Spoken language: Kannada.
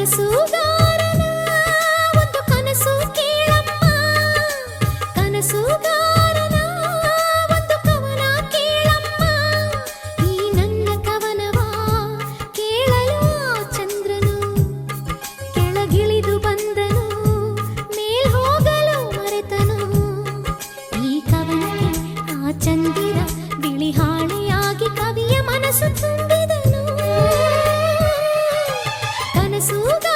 ಕನಸುಗಾರನ ಒಂದು ಕನಸು ಕೇಳಮ್ಮ, ಕನಸುಗಾರನ ಒಂದು ಕವನ ಕೇಳಮ್ಮ. ಈ ನನ್ನ ಕವನವ ಕೇಳಲು ಚಂದ್ರನು ಕೆಳಗಿಳಿದು ಬಂದನು, ಮೇಲ್ ಹೋಗಲು ಮರೆತನು. ಈ ಕವನಕ್ಕೆ ಆ ಚಂದಿರ ಬಿಳಿ ಹಾಳೆಯಾಗಿ ಕವಿಯ ಮನಸ್ಸು ತುಂಬಿದನು. ಕನಸುಗಾರನ